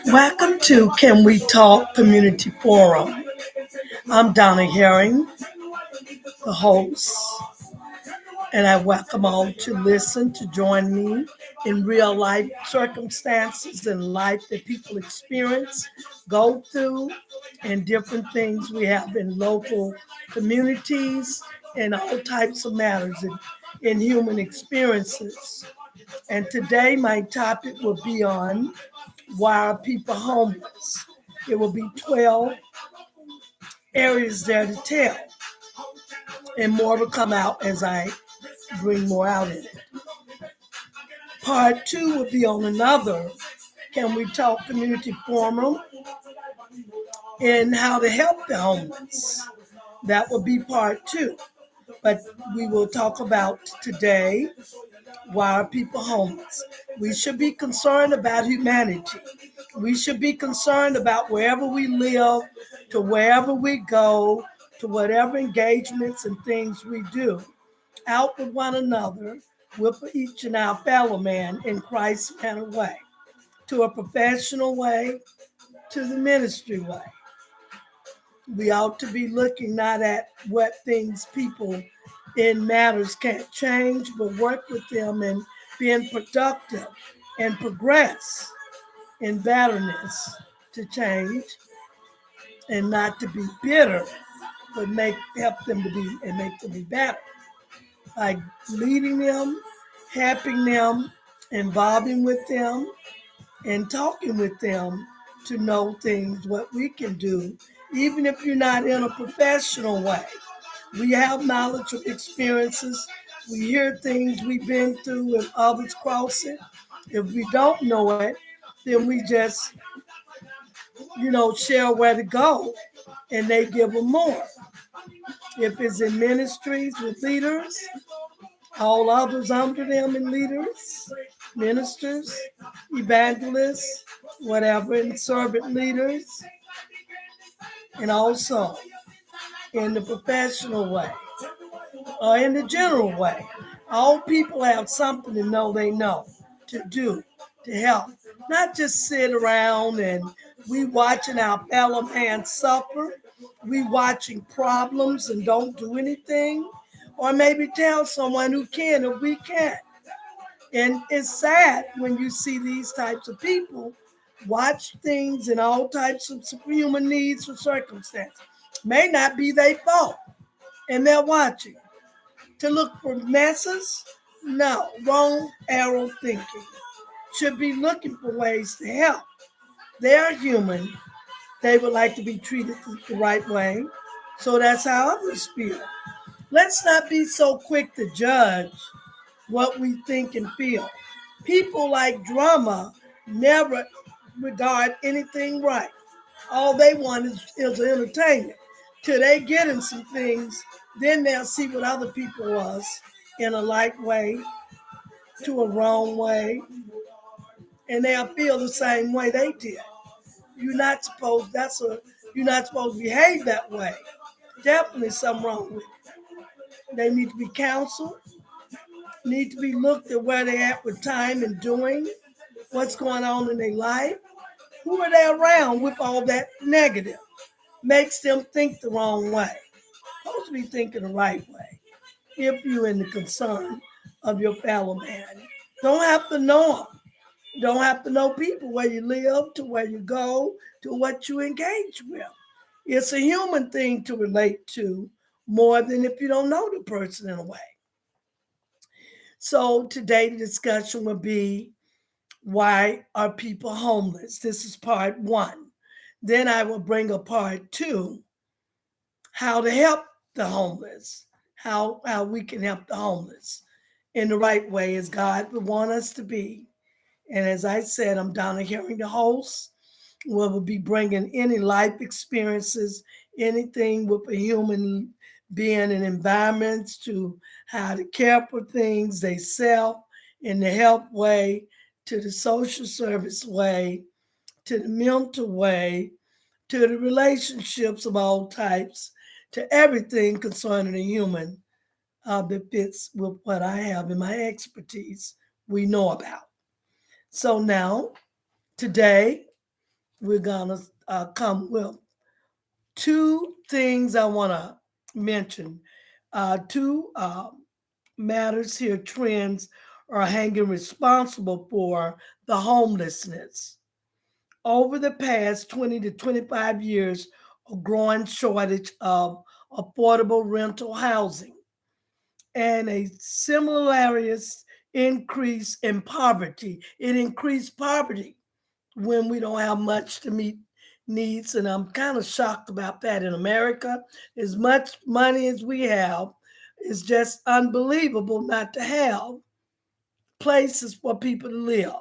Welcome to Can We Talk Community Forum. I'm Donna Herring, the host, and I welcome all to listen, to join me in real life circumstances and life that people experience, go through, and different things we have in local communities and all types of matters in human experiences. And today my topic will be on why are people homeless? It will be 12 areas there to tell, and more will come out as I bring more out in it. Part two will be on another Can We Talk Community Forum and how to help the homeless. That will be part two. But we will talk about today why are people homeless. We should be concerned about humanity. We should be concerned about wherever we live, to wherever we go, to whatever engagements and things we do, out with one another, with each and our fellow man in Christ's manner way, to a professional way, to the ministry way. We ought to be looking not at what things people in matters can't change, but work with them and being productive and progress in betterness to change and not to be bitter, but help them to be and make them be better by leading them, helping them, involving with them, and talking with them to know things what we can do, even if you're not in a professional way. We have knowledge of experiences. We hear things we've been through and others cross it. If we don't know it, then we just, share where to go and they give them more. If it's in ministries with leaders, all others under them in leaders, ministers, evangelists, whatever, and servant leaders, and also in the professional way or in the general way. All people have something to know to do, to help. Not just sit around and we watching our fellow man suffer. We watching problems and don't do anything. Or maybe tell someone who can if we can't. And it's sad when you see these types of people watch things and all types of human needs or circumstances. May not be their fault. And they're watching. To look for messes? No, wrong arrow thinking. Should be looking for ways to help. They're human. They would like to be treated the right way. So that's how others feel. Let's not be so quick to judge what we think and feel. People like drama never regard anything right. All they want is entertainment. Till they get in some things, then they'll see what other people was in a like way, to a wrong way, and they'll feel the same way they did. You're not supposed. You're not supposed to behave that way. Definitely something wrong with it. They need to be counseled. Need to be looked at where they're at with time and doing what's going on in their life. Who are they around with all that negative? Makes them think the wrong way. Supposed to be thinking the right way. If you're in the concern of your fellow man, don't have to know them. Don't have to know people where you live, to where you go, to what you engage with. It's a human thing to relate to more than if you don't know the person in a way. So today the discussion will be why are people homeless? This is part one. Then I will bring a part two, how to help the homeless, how we can help the homeless in the right way as God would want us to be. And as I said, I'm Donna Herring, the host. We'll be bringing any life experiences, anything with a human being and environments, to how to care for things they self in the health way, to the social service way, to the mental way, to the relationships of all types, to everything concerning the human that fits with what I have in my expertise we know about. So now, today, we're going to come with two things I want to mention. Two matters here, trends are hanging responsible for the homelessness. Over the past 20 to 25 years, a growing shortage of affordable rental housing and a similarious increase in poverty. It increased poverty when we don't have much to meet needs. And I'm kind of shocked about that in America. As much money as we have, it's just unbelievable not to have places for people to live.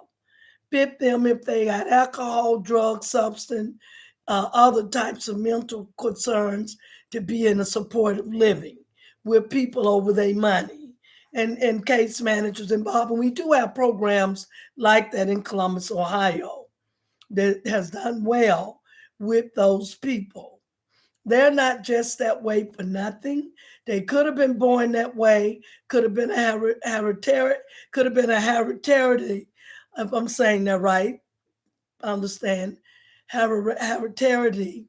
Fit them if they got alcohol, drugs, substance, other types of mental concerns to be in a supportive living with people over their money and case managers involved. And we do have programs like that in Columbus, Ohio, that has done well with those people. They're not just that way for nothing. They could have been born that way, could have been a hereditary, could have been a hereditary, if I'm saying that right, understand, hereditary.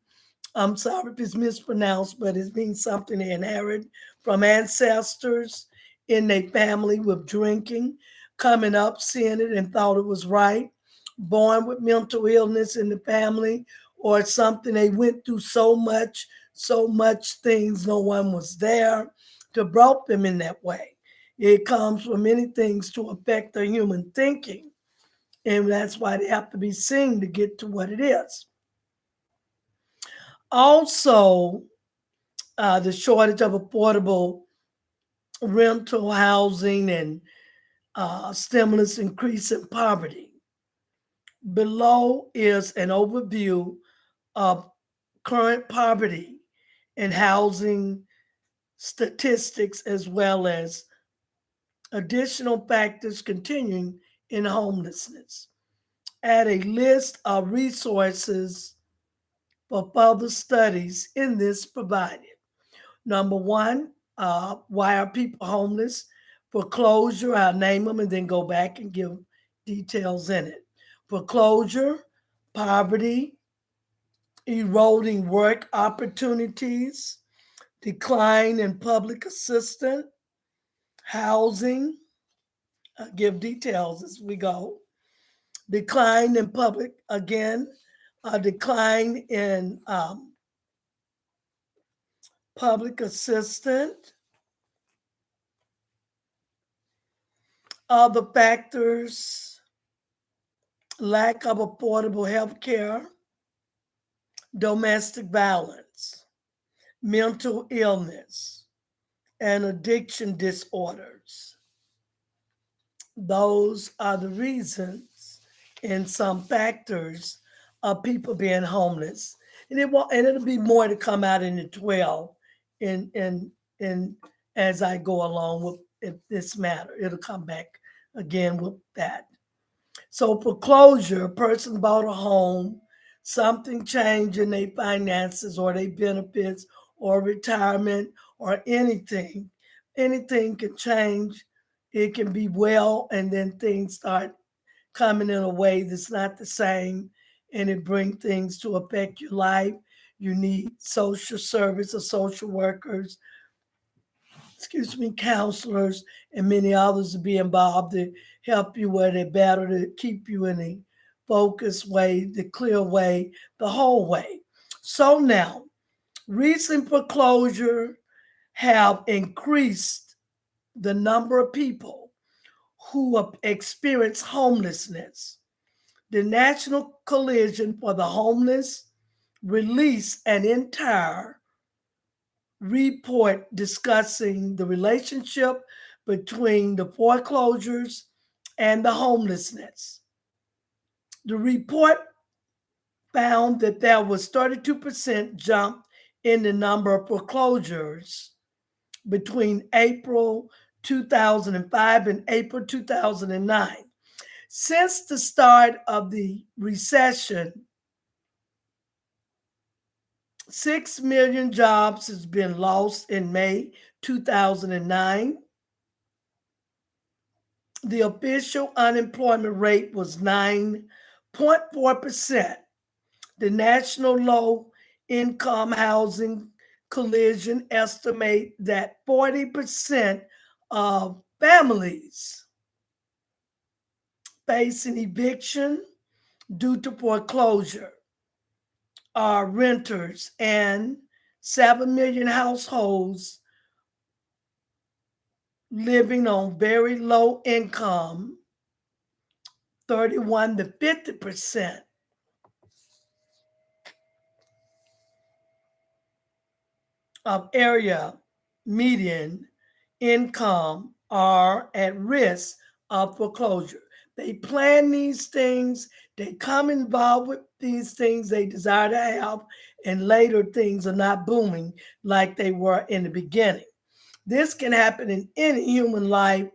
I'm sorry if it's mispronounced, but it means something they inherit from ancestors in their family with drinking, coming up, seeing it, and thought it was right. Born with mental illness in the family, or something they went through so much things, no one was there to brought them in that way. It comes from many things to affect their human thinking, and that's why they have to be seen to get to what it is. Also, the shortage of affordable rental housing and stimulus increase in poverty. Below is an overview of current poverty and housing statistics, as well as additional factors continuing in homelessness. Add a list of resources for further studies in this provided. Number one, why are people homeless? Foreclosure, I'll name them and then go back and give details in it. Foreclosure, poverty, eroding work opportunities, decline in public assistance, housing. I'll give details as we go. Decline in public, again, a decline in public assistance. Other factors: lack of affordable health care, domestic violence, mental illness, and addiction disorders. Those are the reasons and some factors of people being homeless. And it'll be more to come out in the 12 in as I go along with this matter. It'll come back again with that. So foreclosure, a person bought a home, something changed in their finances or their benefits or retirement or anything. Anything can change. It can be well, and then things start coming in a way that's not the same, and it brings things to affect your life. You need social service or social workers, counselors, and many others to be involved to help you where they're better, to keep you in a focused way, the clear way, the whole way. So now, recent foreclosure have increased the number of people who have experienced homelessness. The National Coalition for the Homeless released an entire report discussing the relationship between the foreclosures and the homelessness. The report found that there was 32% jump in the number of foreclosures between April 2005 and April 2009. Since the start of the recession, 6 million jobs has been lost in May 2009. The official unemployment rate was 9.4%. The National Low Income Housing Coalition estimate that 40% of families facing eviction due to foreclosure are renters, and 7 million households living on very low income, 31 to 50% of area median income are at risk of foreclosure. They plan these things, they come involved with these things they desire to have, and later things are not booming like they were in the beginning. This can happen in any human life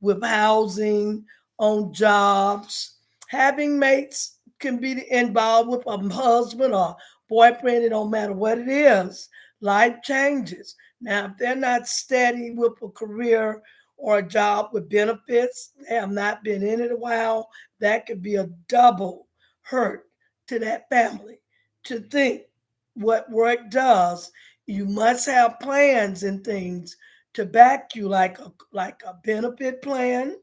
with housing, on jobs. Having mates can be involved with a husband or boyfriend, it don't matter what it is. Life changes. Now, if they're not steady with a career or a job with benefits, they have not been in it a while, that could be a double hurt to that family. To think what work does, you must have plans and things to back you, like a benefit plan,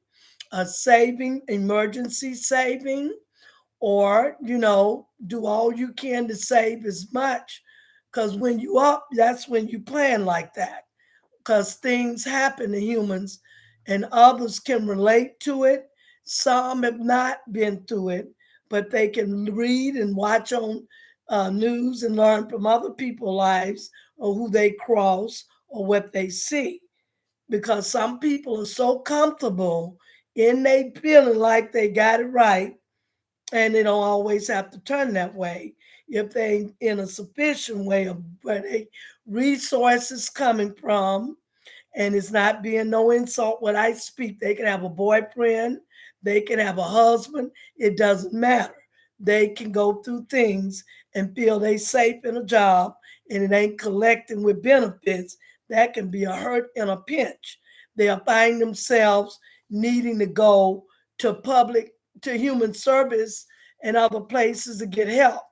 a saving, emergency saving, or do all you can to save as much, because when you up, that's when you plan like that, because things happen to humans and others can relate to it. Some have not been through it, but they can read and watch on news and learn from other people's lives, or who they cross, or what they see, because some people are so comfortable in they feeling like they got it right, and they don't always have to turn that way if they in a sufficient way of where they resources coming from. And it's not being no insult when I speak. They can have a boyfriend, they can have a husband, it doesn't matter. They can go through things and feel they safe in a job, and it ain't collecting with benefits. That can be a hurt and a pinch. They'll find themselves needing to go to public, to human service and other places to get help,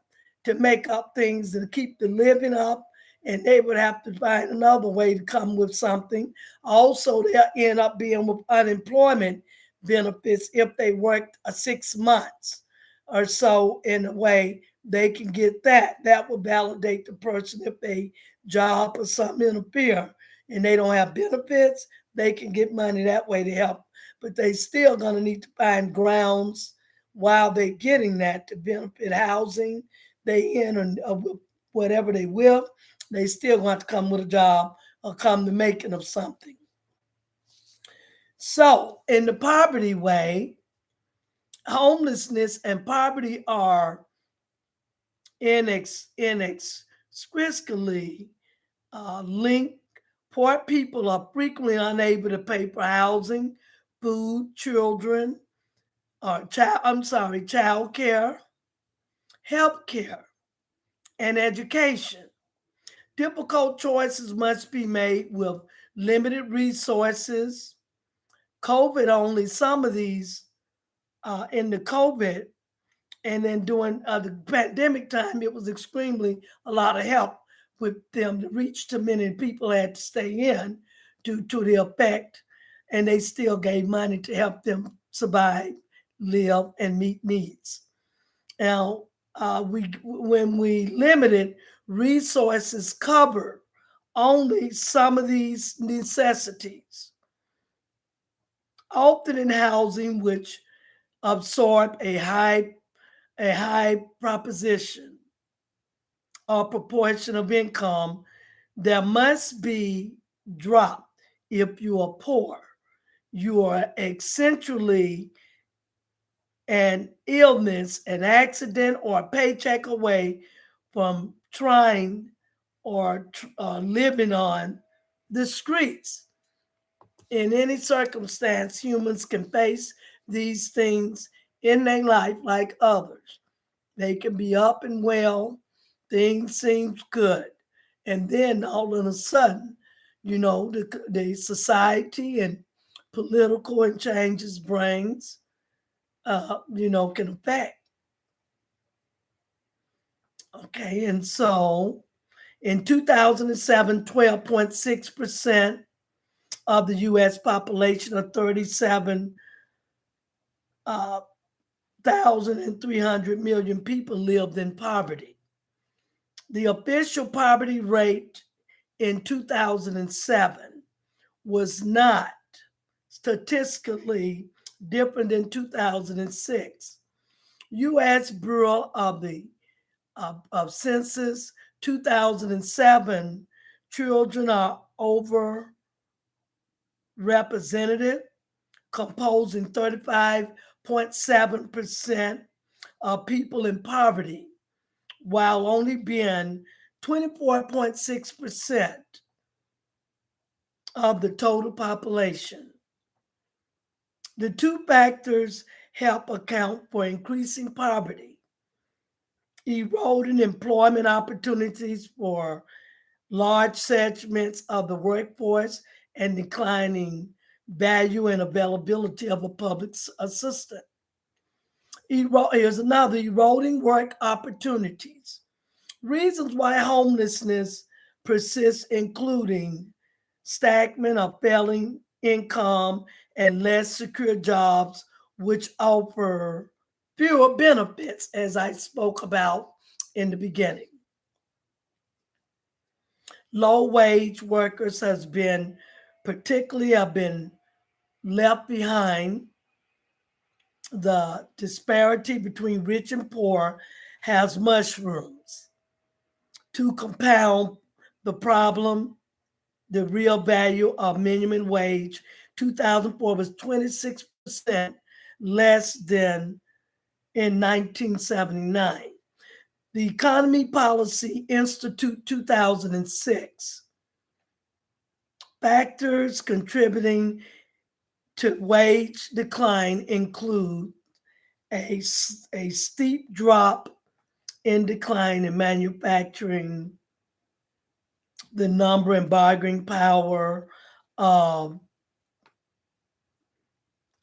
to make up things and keep the living up, and they would have to find another way to come with something. Also, they'll end up being with unemployment benefits if they worked 6 months or so, in a way they can get that. That will validate the person. If they job or something interfere and they don't have benefits, they can get money that way to help. But they still gonna need to find grounds while they're getting that to benefit housing they in, or whatever they will. They still want to come with a job or come to making of something. So, in the poverty way, homelessness and poverty are inextricably linked. Poor people are frequently unable to pay for housing, food, children, or child care, health care, and education. Difficult choices must be made with limited resources. COVID only, some of these in the COVID, and then during the pandemic time, it was extremely a lot of help with them to reach to many people had to stay in due to the effect, and they still gave money to help them survive, live, and meet needs. Now, we when we limited resources cover only some of these necessities, often in housing, which absorb a high proposition or proportion of income, there must be drop. If you are poor, you are eccentrically an illness, an accident, or a paycheck away from trying or living on the streets. In any circumstance, humans can face these things in their life like others. They can be up and well, things seems good. And then all of a sudden, the society and political and changes brings, can affect. Okay, and so in 2007, 12.6% of the U.S. population of 37 uh, 1,300 million people lived in poverty. The official poverty rate in 2007 was not statistically different than 2006. U.S. Bureau of Census 2007, children are overrepresented, composing 35.7% of people in poverty, while only being 24.6% of the total population. The two factors help account for increasing poverty, eroding employment opportunities for large segments of the workforce, and declining value and availability of a public assistance. Here's another: eroding work opportunities. Reasons why homelessness persists, including stagnant or failing income and less secure jobs, which offer fewer benefits, as I spoke about in the beginning. Low wage workers have been left behind. The disparity between rich and poor has mushrooms. To compound the problem, the real value of minimum wage 2004 was 26% less than in 1979. The Economy Policy Institute 2006. Factors contributing to wage decline include a steep drop in decline in manufacturing, the number and bargaining power of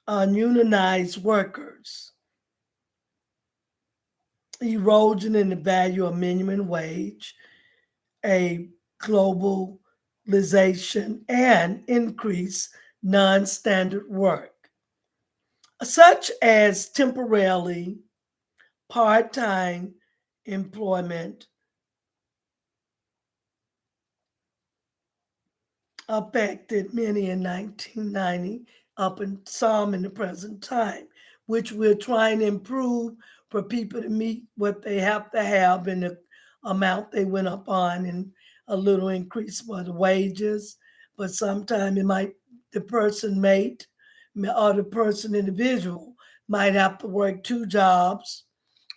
ununionized workers, erosion in the value of minimum wage, a globalization, and increased non-standard work, such as temporarily part-time employment, affected many in 1990, up and some in the present time, which we're trying to improve for people to meet what they have to have in the amount they went up on, and a little increase for the wages. But sometimes the person mate or the person individual might have to work two jobs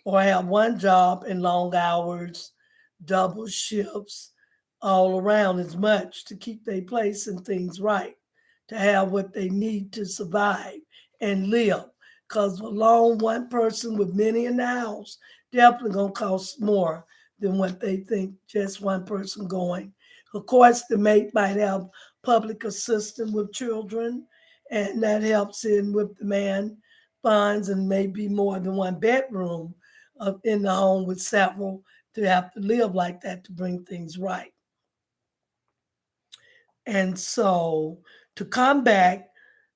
or have one job in long hours, double shifts, all around as much to keep their place and things right, to have what they need to survive and live. Because alone, one person with many in the house definitely gonna cost more than what they think just one person going. Of course, the mate might have public assistance with children, and that helps in with the man funds, and maybe more than one bedroom in the home with several to have to live like that to bring things right. And so, to combat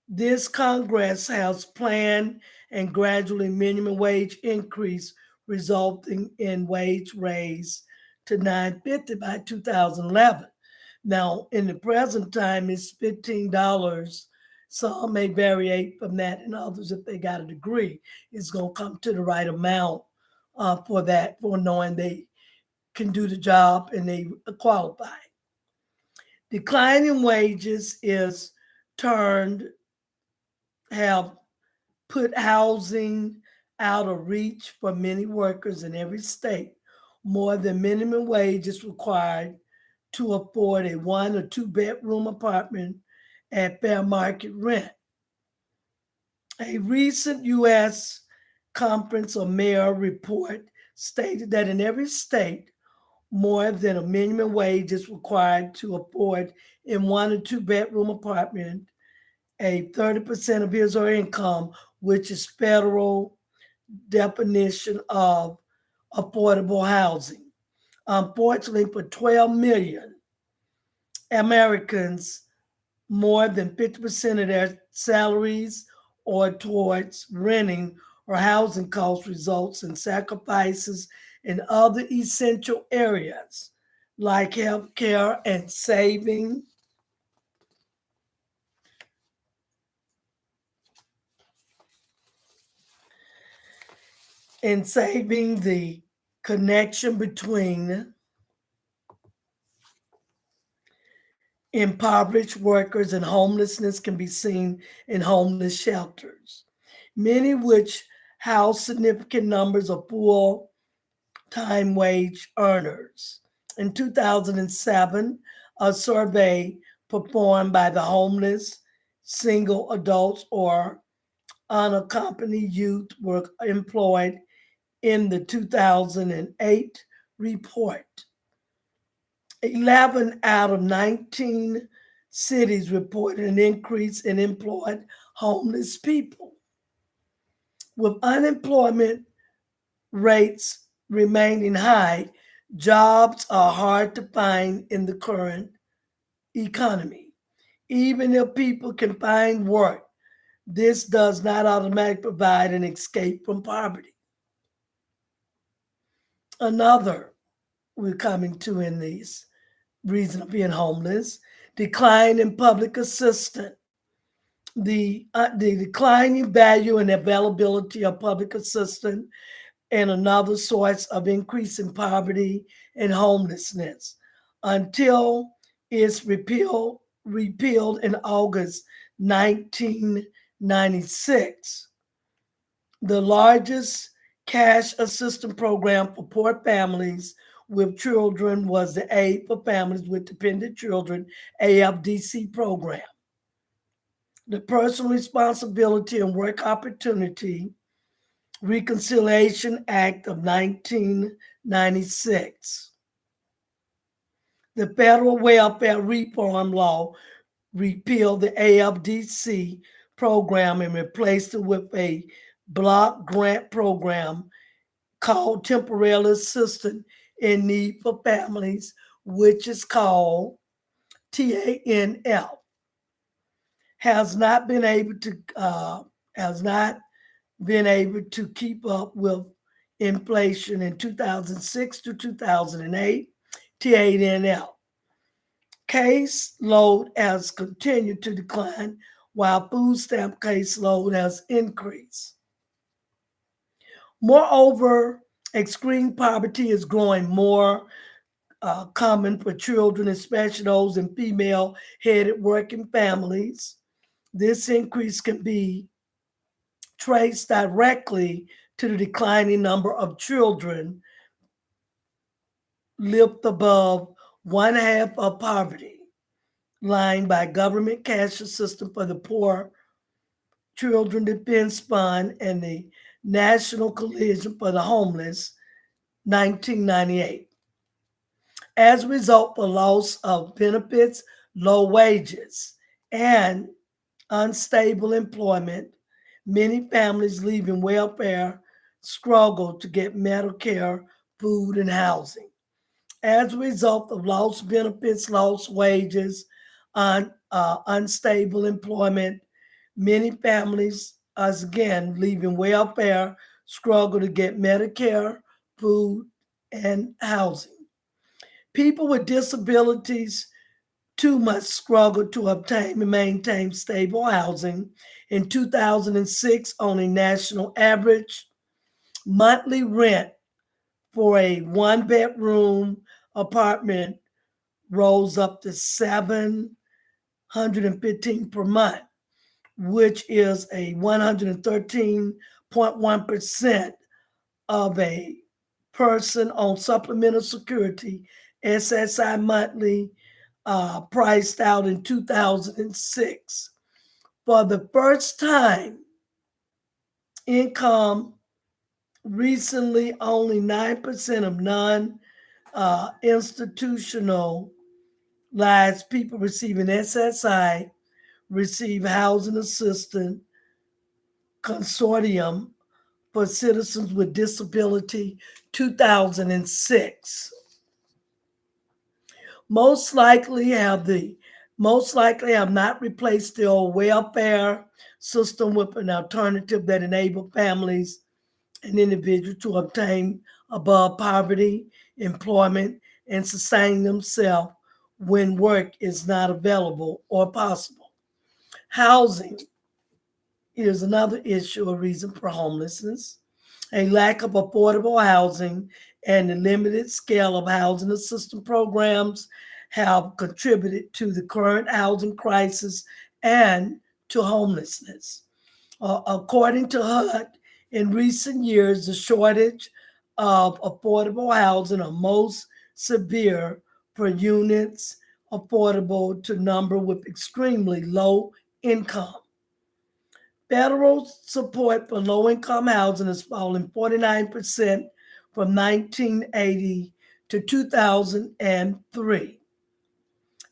this, Congress has planned and gradually minimum wage increase, resulting in wage raise to $9.50 by 2011. Now, in the present time, it's $15. Some may vary from that, and others, if they got a degree, it's going to come to the right amount for that, for knowing they can do the job and they qualify. Declining wages is turned have put housing out of reach for many workers in every state. More than minimum wage is required to afford a one or two bedroom apartment at fair market rent. A recent U.S. Conference of Mayor report stated that in every state, more than a minimum wage is required to afford in one or two bedroom apartment a 30% of his or her income, which is federal definition of affordable housing. Unfortunately, for 12 million Americans, more than 50% of their salaries or towards renting or housing costs results in sacrifices in other essential areas like health care and saving the connection between impoverished workers and homelessness can be seen in homeless shelters, many which house significant numbers of full time wage earners. In 2007, a survey performed by the homeless, single adults, or unaccompanied youth were employed in the 2008 report. 11 out of 19 cities reported an increase in employed homeless people. With unemployment rates remaining high, jobs are hard to find in the current economy. Even if people can find work, this does not automatically provide an escape from poverty. Another we're coming to in these reason of being homeless, decline in public assistance. The declining value and availability of public assistance and another source of increasing poverty and homelessness until it's repealed in August 1996. The largest cash assistance program for poor families with children was the Aid for Families with Dependent Children, AFDC program. The Personal Responsibility and Work Opportunity Reconciliation Act of 1996. The Federal Welfare Reform Law repealed the AFDC program and replaced it with a block grant program called Temporary Assistance in Need for Families, which is called TANF. Has not been able to keep up with inflation in 2006 to 2008. TANF case load has continued to decline while food stamp case load has increased. Moreover, extreme poverty is growing more common for children, especially those in female headed working families. This increase can be traced directly to the declining number of children lived above one half of poverty line by government cash assistance for the poor, Children Defense Fund, and the National Coalition for the Homeless, 1998. As a result of loss of benefits, low wages, and unstable employment, many families leaving welfare struggle to get Medicare, food, and housing. As a result of lost benefits, lost wages, unstable employment, many families, as again, leaving welfare struggle to get Medicare, food, and housing. People with disabilities too must struggle to obtain and maintain stable housing. In 2006, on a national average, monthly rent for a one bedroom apartment rose up to $715 per month, which is a 113.1% of a person on supplemental security, SSI monthly, priced out in 2006. For the first time, income recently only 9% of non institutionalized people receiving SSI received Housing Assistance Consortium for Citizens with Disability 2006. Most likely have the most likely have not replaced the old welfare system with an alternative that enabled families and individuals to obtain above poverty, employment, and sustain themselves when work is not available or possible. Housing is another issue or reason for homelessness. A lack of affordable housing and the limited scale of housing assistance programs have contributed to the current housing crisis and to homelessness. According to HUD, in recent years, the shortage of affordable housing are most severe for units affordable to number with extremely low income. Federal support for low income housing has fallen 49% from 1980 to 2003.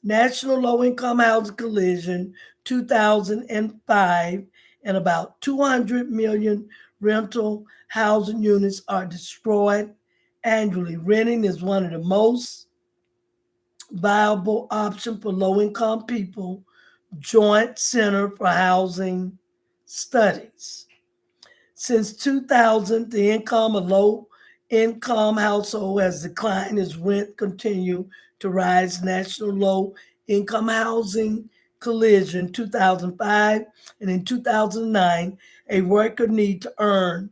National Low Income Housing Coalition 2005, and about 200 million rental housing units are destroyed annually. Renting is one of the most viable options for low income people. Joint Center for Housing Studies. Since 2000, the income of low income household has declined as rent continue to rise. National Low Income Housing Coalition 2005, and in 2009, a worker need to earn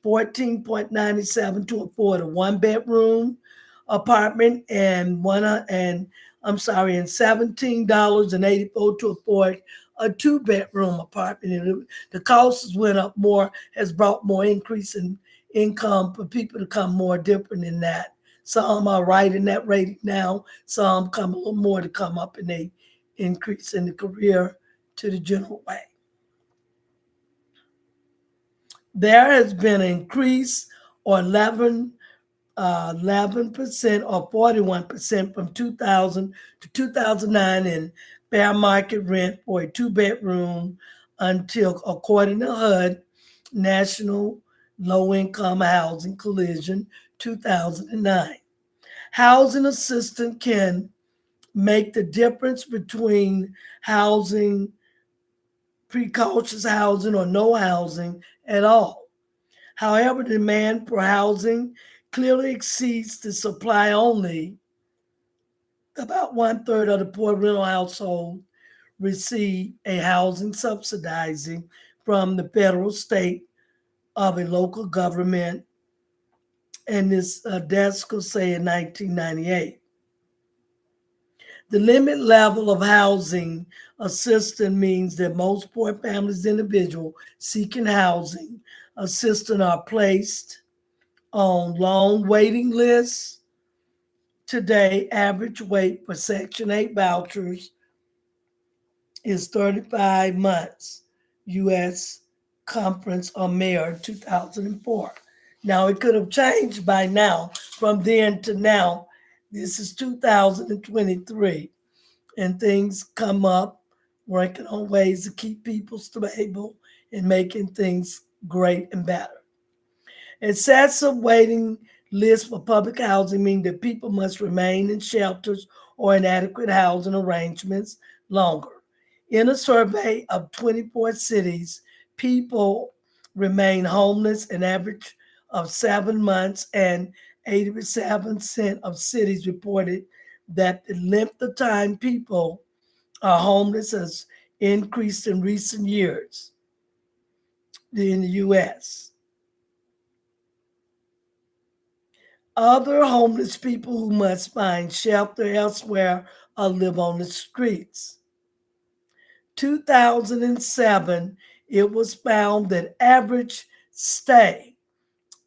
14.97 to afford a one bedroom apartment and and $17.84 to afford a two bedroom apartment. And the costs went up more, has brought more increase in income for people to come more different in that. Some are right in that rate now. Some come a little more to come up in a increase in the career to the general way. There has been an increase or 11% or 41% from 2000 to 2009 in fair market rent for a two bedroom until, according to HUD, National Low Income Housing Coalition 2009. Housing assistance can make the difference between housing, precocious housing, or no housing at all. However, demand for housing clearly exceeds the supply only. About one third of the poor rental household receive a housing subsidizing from the federal, state, of a local government, and this desk will say in 1998. The limit level of housing assistance means that most poor families and individuals seeking housing assistance are placed on long waiting lists. Today, average wait for Section 8 vouchers is 35 months, U.S. Conference on Mayor 2004. Now, it could have changed by now, from then to now. This is 2023, and things come up, working on ways to keep people stable and making things great and better. Excessive waiting lists for public housing mean that people must remain in shelters or inadequate housing arrangements longer. In a survey of 24 cities, people remain homeless an average of 7 months, and 87% of cities reported that the length of time people are homeless has increased in recent years in the U.S. Other homeless people who must find shelter elsewhere or live on the streets. 2007, it was found that average stay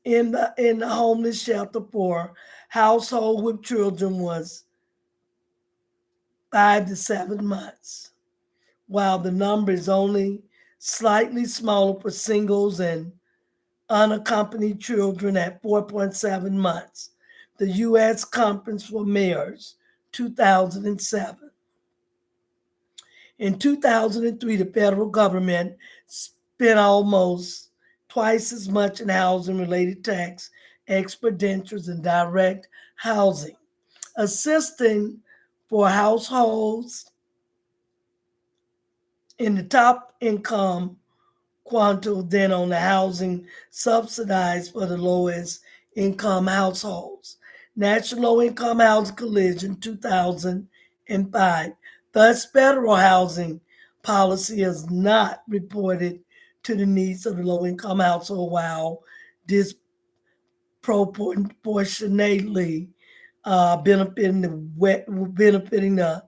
in the homeless shelter for household with children was 5 to 7 months, while the number is only slightly smaller for singles and unaccompanied children at 4.7 months. The U.S. Conference for Mayors, 2007. In 2003, the federal government spent almost twice as much in housing related tax expenditures and direct housing, assisting for households in the top income quintile than on the housing subsidized for the lowest income households. National Low Income Housing Coalition 2005. Thus, federal housing policy is not reported to the needs of the low income household while disproportionately benefiting the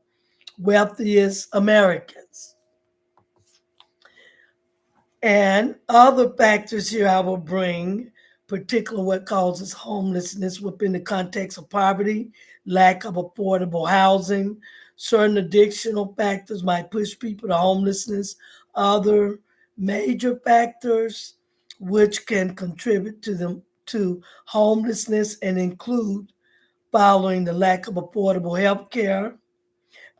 wealthiest Americans. And other factors here I will bring, particularly what causes homelessness within the context of poverty, lack of affordable housing. Certain addictional factors might push people to homelessness. Other major factors which can contribute to homelessness and include following the lack of affordable health care,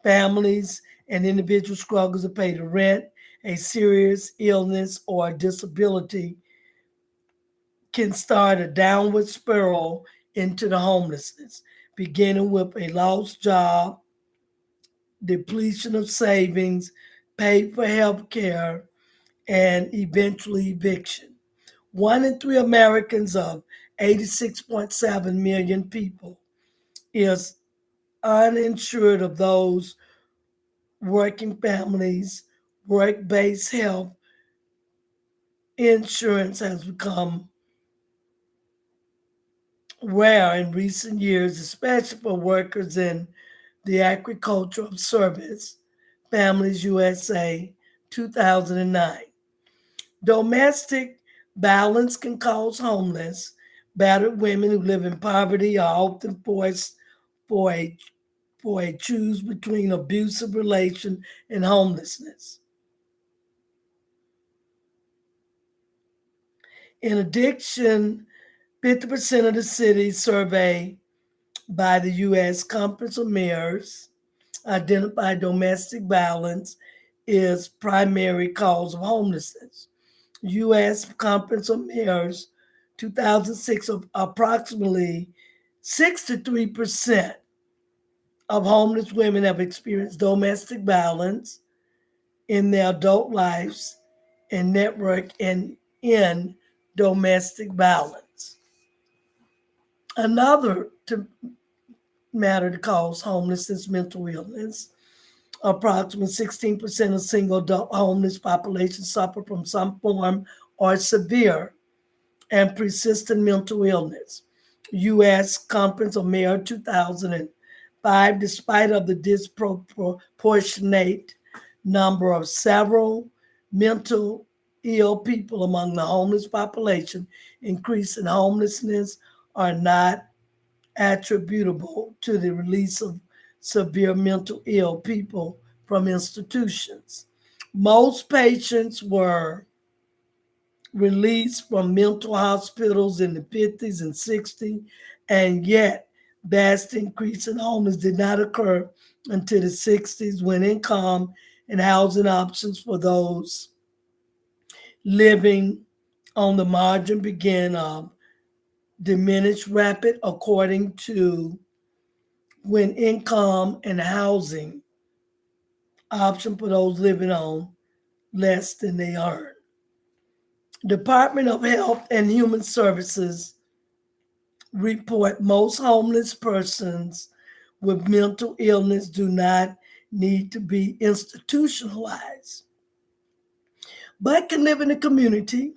families and individual struggles to pay the rent, a serious illness or disability can start a downward spiral into the homelessness, beginning with a lost job, depletion of savings, paid for health care, and eventually eviction. 1 in 3 Americans of 86.7 million people is uninsured. Of those, working families, work-based health insurance has become rare in recent years, especially for workers in the agricultural service. Families USA 2009. Domestic violence can cause homeless. Battered women who live in poverty are often forced for a choose between abusive relation and homelessness. In addiction, 50% of the cities surveyed by the U.S. Conference of Mayors identify domestic violence is primary cause of homelessness. U.S. Conference of Mayors 2006, approximately 63% of homeless women have experienced domestic violence in their adult lives and network in domestic violence. Another matter to cause homelessness, mental illness. Approximately 16% of single adult homeless population suffer from some form or severe and persistent mental illness. U.S. Conference of Mayors 2005, despite of the disproportionate number of several mental ill people among the homeless population, increase in homelessness are not attributable to the release of severe mental ill people from institutions. Most patients were released from mental hospitals in the 50s and 60s, and yet vast increase in homeless did not occur until the 60s when income and housing options for those living on the margin began diminish rapid according to when income and housing option for those living on less than they earn. Department of Health and Human Services report most homeless persons with mental illness do not need to be institutionalized, but can live in the community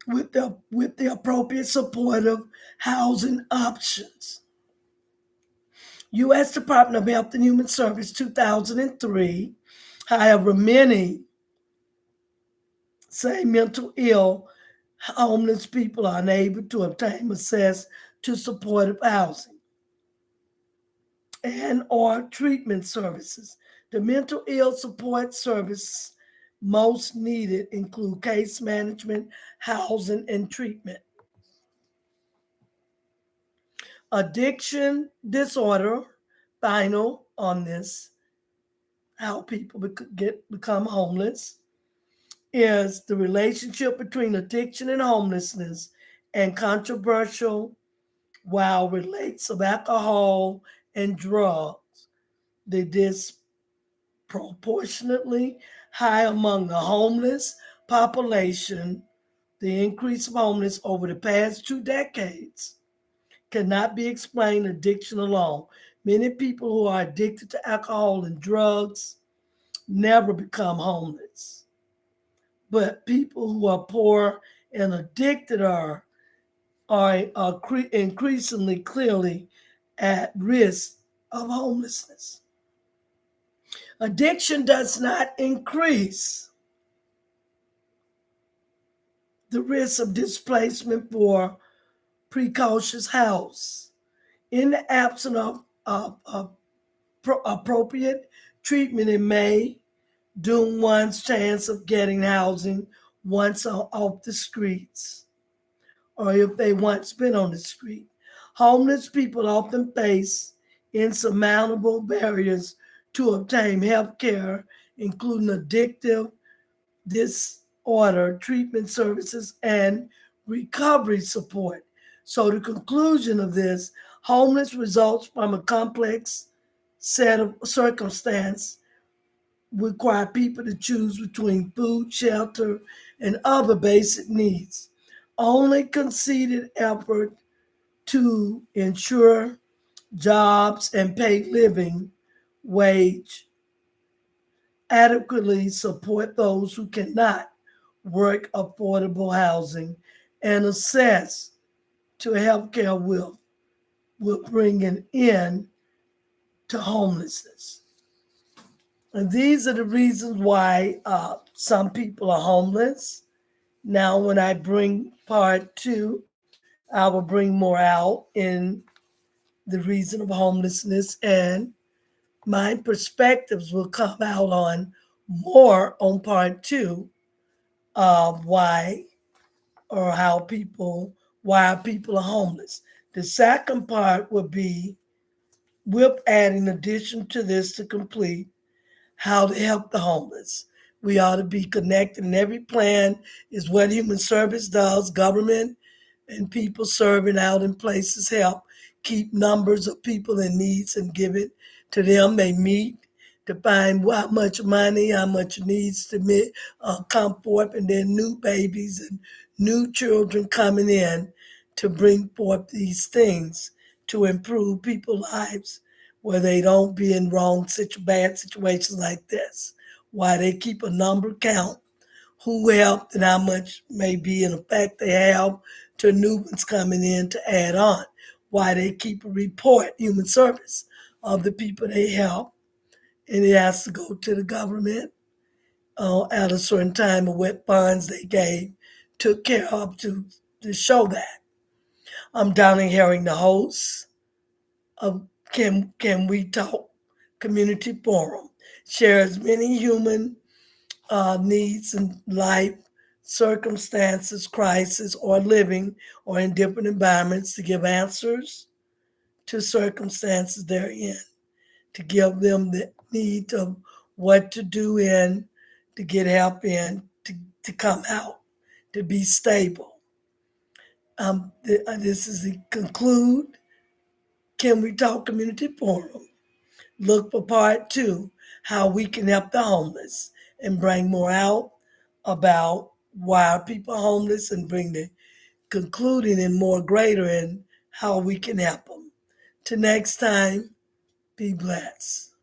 with the appropriate supportive housing options. U.S. Department of Health and Human Services 2003. However, many say mental ill homeless people are unable to obtain access to supportive housing and or treatment services. The mental ill support services most needed include case management, housing, and treatment. Addiction disorder, final on this, how people become homeless is the relationship between addiction and homelessness and controversial while relates of alcohol and drugs. They disproportionately high among the homeless population. The increase of homeless over the past 2 decades cannot be explained addiction alone. Many people who are addicted to alcohol and drugs never become homeless. But people who are poor and addicted are increasingly clearly at risk of homelessness. Addiction does not increase the risk of displacement for precocious house. In the absence of appropriate treatment, it may doom one's chance of getting housing once off the streets or if they once been on the street. Homeless people often face insurmountable barriers to obtain health care, including addictive disorder treatment services and recovery support. So, the conclusion of this homeless results from a complex set of circumstances require people to choose between food, shelter, and other basic needs. Only concerted effort to ensure jobs and pay living wage adequately support those who cannot work affordable housing and access to healthcare will bring an end to homelessness. And these are the reasons why some people are homeless. Now, when I bring part two, I will bring more out in the reason of homelessness, and my perspectives will come out on more on part two of why people are homeless. The second part will be, we'll add in addition to this to complete how to help the homeless. We ought to be connected, and every plan is what human service does. Government and people serving out in places help keep numbers of people in needs and give it to them. They meet to find how much money, how much needs to come forth, and then new babies and new children coming in to bring forth these things to improve people's lives where they don't be in bad situations like this. Why they keep a number count, who helped and how much may be in effect they have to new ones coming in to add on. Why they keep a report, human service, of the people they help, and it has to go to the government at a certain time of what funds they gave, took care of to show that. I'm Donna Herring, the host of Can We Talk Community Forum. Shares many human needs in life, circumstances, crisis, or living or in different environments to give answers to circumstances they're in, to give them the need of what to do in, to get help in, to come out, to be stable. This is the conclude Can We Talk Community Forum. Look for part two, how we can help the homeless, and bring more out about why people are homeless and bring the concluding and more greater in how we can help them. Till next time, be blessed.